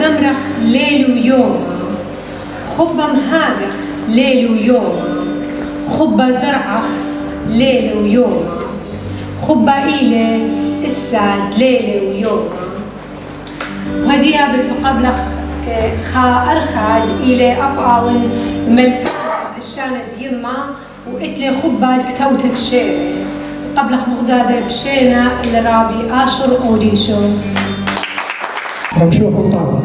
زمرخ ليل ويوم، خبة مهابخ ليل ويوم، خبة زرعخ ليل ويوم، خبة إيلة السعد ليل ويوم. وهديها بتقبل خا أرخاد إلى أبقى ملكة الشانة يما وقتلي خبة الكتوتك شيري قبل مغدادة بشينا لرابي آشر أوديشو رمشوخ طابة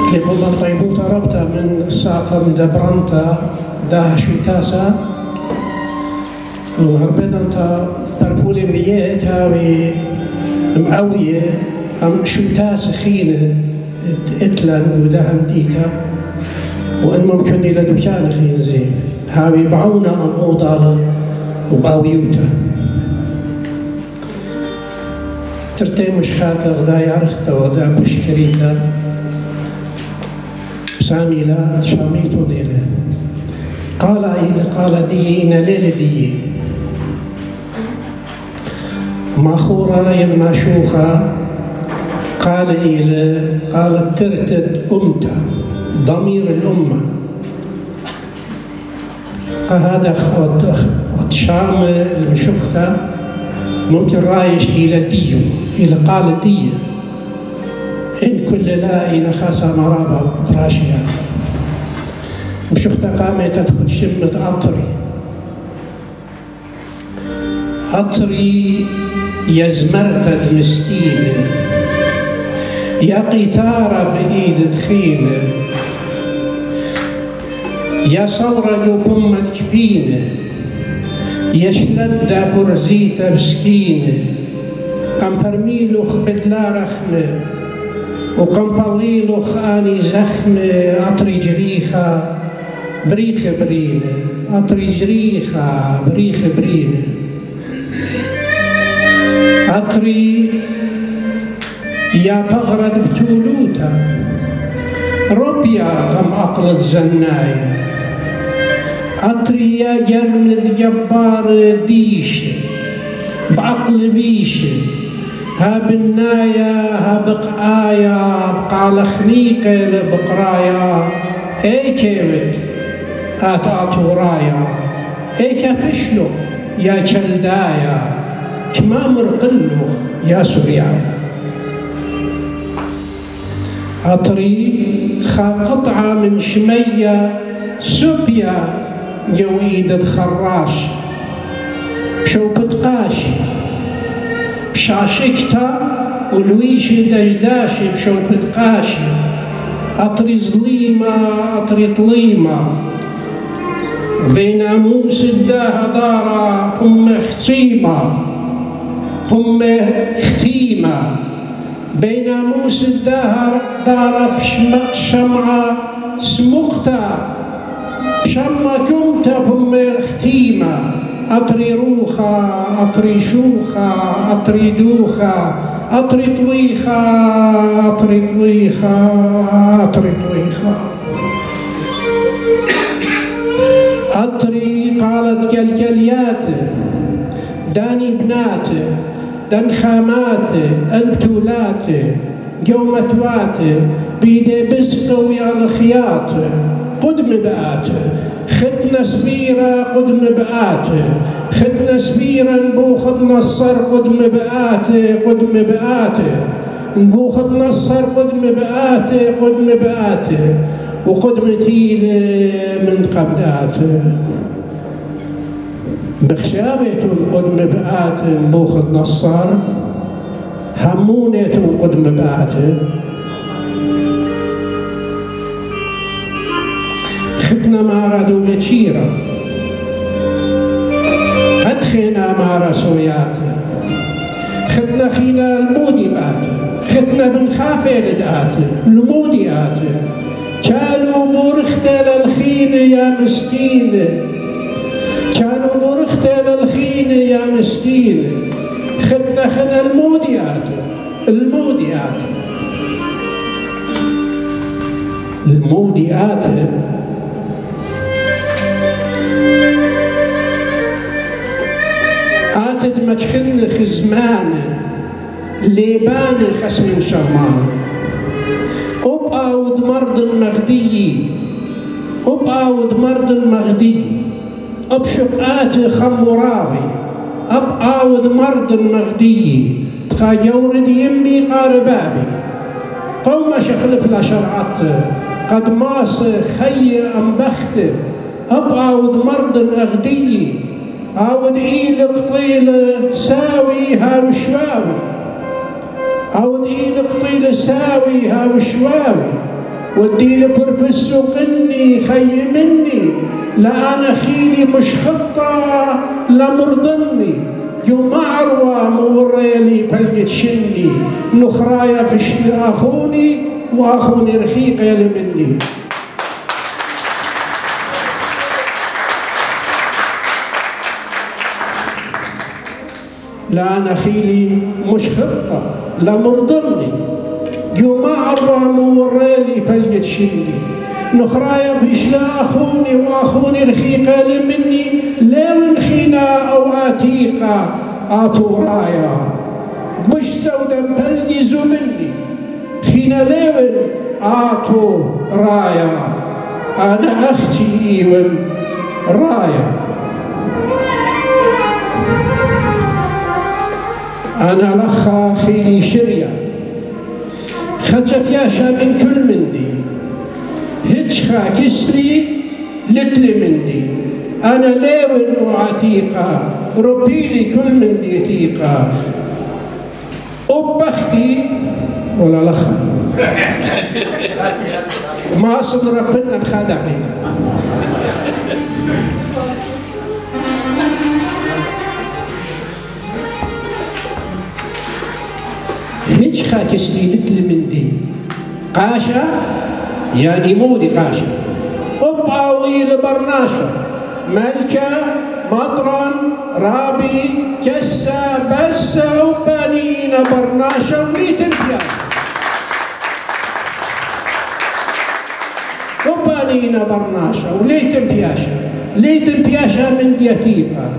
قتلي خبة طيبوتا ربطة من ساقم دبرنتا داها شوتاسا وهربيت انت ترفولي مريتها ومعوية هم شوتاسا خينة اتلن ودهم ديتا وان ممكن الى دكان خين زين هاوي بعونا ام اوضالة وباويوتا ترتي مش خاطر غدا يعرختا وغدا بشكريتا سامي لا شاميتو نيلة قال دي إنا ليلة دي ماخورة يما شوخة قال إلى قالت ترتد أمتا ضمير الأمة هذا خد شام المشوخة ممكن رايش إلى ديو إلى قال ديو إن كل لا إن خاصة مرابة براشيها مشوخة قامت تدخل شمة عطري يا زمرتد مسكينة يا قيثارة بإيد تخينة يا صورة يوبمة كفينة يا شلدة برزيتة مسكينة قم فرميلو خبدلا رخمة وقم باليلو خاني زخمة عطري جريخة بريخة برينة عطري جريخة بريخة برينة عطري يا بغرد بتولوتا ربيا قم أقلت زنايا عطري يا جرمد جبار ديشة بعقل بيشة ها بالنايا ها بقايا بقال خنيقة لبقرايا اي كيبت هات ورايا اي كفشلو يا شلدايا كما مرقلو يا سريايا عطري خا قطعة من شمية سبيا جويدة خراش بشوبة قاشي بشاشكتا ولويشي دجداشي بشوبة قاشي عطري ظليمة عطري طليمة بين موس الداها دارا ختيمة ختيمة بين موس الدهر دار بشمعة سمقتا بشمة كمتا ختيمة أطري روخة أطري شوخة أطري دوخة أطري طويخة أطري طويخة أطري طويخة أطري قالت كالكليات داني بناته دن خاماته دن تولاته جومتواته بيدي بسقه ويا الخياطه قدم بقاته خدنا سبيرة قدم بقاته خدنا سبيرة نبوخد نصر قدم بقاته قدم بقاته نبوخد نصر قدم بقاته قدم بقاته وقدم تيلة من قبداته بخشابة قدم بقات بوخد نصار همونة قدم بقات خدنا مارا دولة شيرة خدخينا مارا سويات خدنا خينا المودي بات خدنا بن خافي لدات المودي آت كانوا برختة للخينة يا مسكينة كانوا برختة للخينة يا مسكينة خدنا الموديات الموديات آتت مجخن خزمانة ليبان خسم شمال أبقى ود مرض مغدي أبقى ود مرض مغدي أبشقات خمراوي أبقى ود مرض مغدي تقا جورد يمي قاربابي قوم شخلف لا شرعت قد ماس خي أنبخت أبقى ود مرض أغدي أود إيل قطيل ساوي هاو شواوي أود إيل قطيل ساوي هاو شواوي ودي لبرفسو قني خي مني لا أنا خيلي مش خطة لا مرضني جو معروة موريلي بلقت شني نخرايا بشلي أخوني وأخوني رخيق يلي مني. لا أنا خيلي مش خطة لا مرضني جو معروة موريلي بلقت شني نخرايا بشلا أخوني وأخوني رخيقة لمني لو نخينا أو عتيقة آتو رايا مش سودا بلجزو مني خينا لون آتو رايا أنا أختي إيون رايا أنا لخا خيلي شريا خجب ياشا من كل مندي هتشخا كسري لتلي مندي أنا ليون وعتيقة ربيلي كل من ديتيقة أبختي ولا لخا ما أصل ربنا بخدعنا هتشخا كسري لتلي مندي قاشا يعني مودي قاشا أبعوي لبرناشا ملكة مطرن رابي كسا بسا وبنينا برناشا وليتن بياشا وبنينا برناشا وليتن بياشا ليتن بياشا من ديتيقة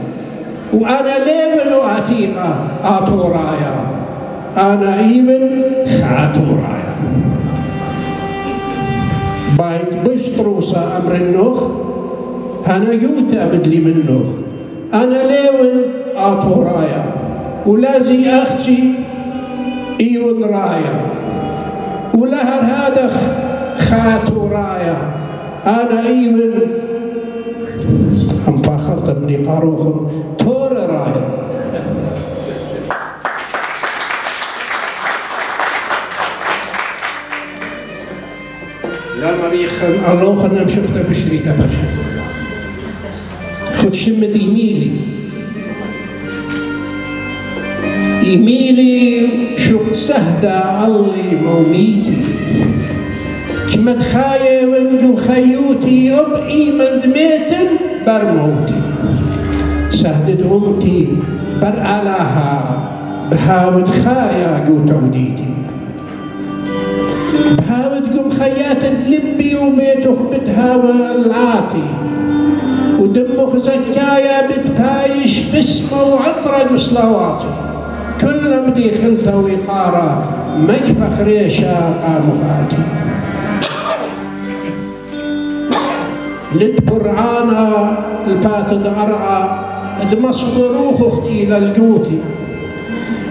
وأنا ليمن وعتيقة آتو رايا أنا إيمن خاتو رايا بايت بشتروسا أمر النخ أنا يوتا بدلي منه أنا ليون آتو رايا ولازي أختي إيون رايا ولهر هذا خاتو رايا أنا إيون أم فاخرت ابني قاروخ تور رايا لا مريخن الله خلنا شفتها بشري تبش خد شمت إيميلي شو سهدة علي موميتي كما تخايا ونجو خيوتي أبقي من دميتن برموتي سهدت أمتي برعلاها بهاود خايا جو توديتي بهاود قم خيات لبي وبيتخ بتهاوى العاطي ودمخ زكايا بتبايش بسمه وعطرة وصلواتي كل مدي خلته وقارة مجفى خريشة قامخاتي لتبرعانا الباتد أرعى دمصدروخ اختي للقوتي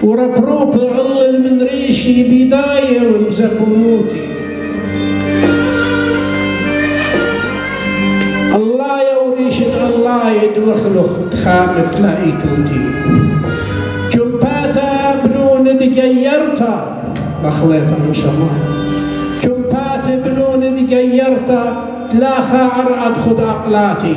وربروب علل من ريشي بداية ومزبونوتي الله يوريشد الله يدوخلخ تخامت لايتوتي جنباتا بنون دقيرتا بخليتا ما شاء الله جنباتا بنون دقيرتا تلاخا عرعد خد أقلاتي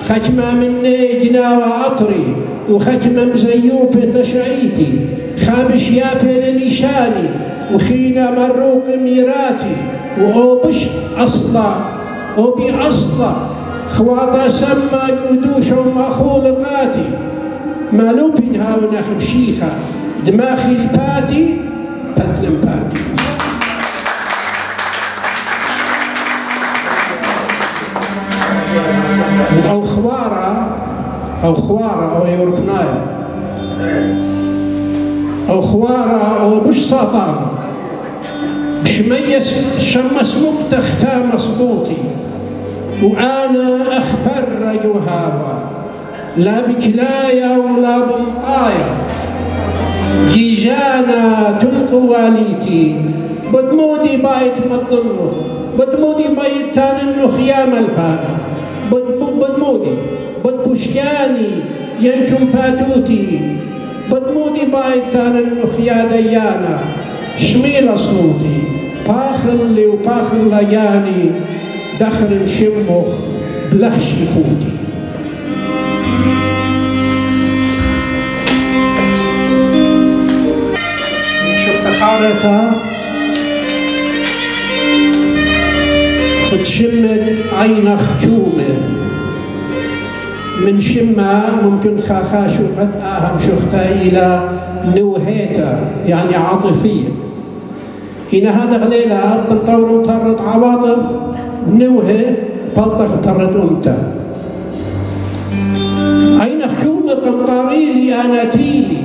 خجمة مني جناوة عطري وخجمة مزيوبة تشعيتي خامش يابي لنشاني وخينا مروق ميراتي وأوبش أصلا أوبي أصلا خواطا سما جودوش ومخولقاتي مالوبي هاونا خبشيخة دماغي الباتي بتلم باتي أو خوارة أو يوربنايا أو خوارة أو بش ساطان بشميس شمس مقتختا مصبوطي وأنا أخبر رجوهاوا لا بكلايا ولا بمطايا جيجانا تلقوا واليتي بدمودي بايت مطنخ بدمودي بايت تاننخ يا ملبانا بدمودي بدبشكاني ينكم باتوتي بدمودي بايت تاننخ يا ديانا شميل صوتي باخر لي وباخر لياني دخل شمخ بلخش فوتي. شفت خارطة خد شمت عين خشومة من شمة ممكن خاخاش وقد أهم شفتها إلى نوهيتا يعني عاطفية. هنا هذا غليلة بنطور مطرد عواطف نوهة بلطخ طرد أمتا عين خشومة قمقاريلي أناتيلي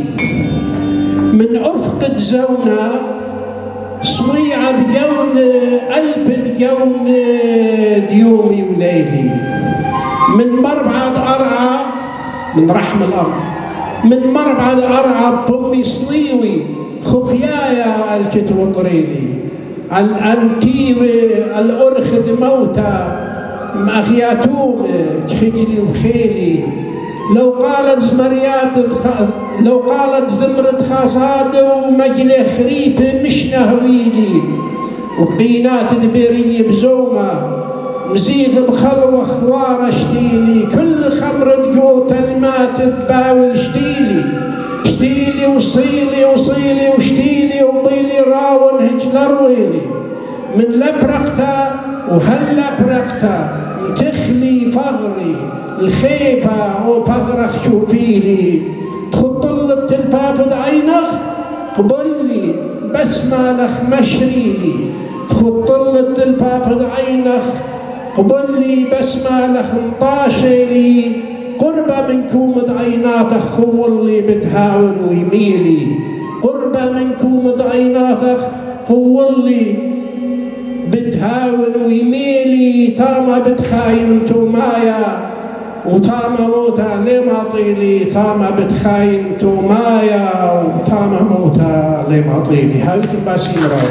من أفقد زونا صريعة بجون قلب جون ديومي وليلي من مربعة أرعى من رحم الأرض من مربعة أرعى بطمي صليوي خفيايا الكتب طريلي الأنتيوي الأرخد موتى مأخياتوم خجلي وخيلي لو قالت زمرة خاصات ومجلة خريبة مش نهويلي وقينات دبيرية بزومة مزيغ بخلوة خوارة شتيلي كل خمرة قوت المات تباول شتيلي وصيلي وشتيلي وطيلي راون هجل رويلي من لبرقتا وهلا برقتا تخلي فغري الخيفة وفغرخ شوفيلي تخطلت الباب عينخ قبلي بس مالخ مشريلي تخطلت الباب عينخ قبلي بس مالخ مطاشيلي قربة من كومد عيناتك خولي بتهاون ويميلي قربة من كومد عيناتك خولي بتهاون ويميلي تاما بتخاين تومايا وتاما موتا لما طيلي تاما بتخاين تومايا وتاما موتا لما طيلي هاي الباسيرة.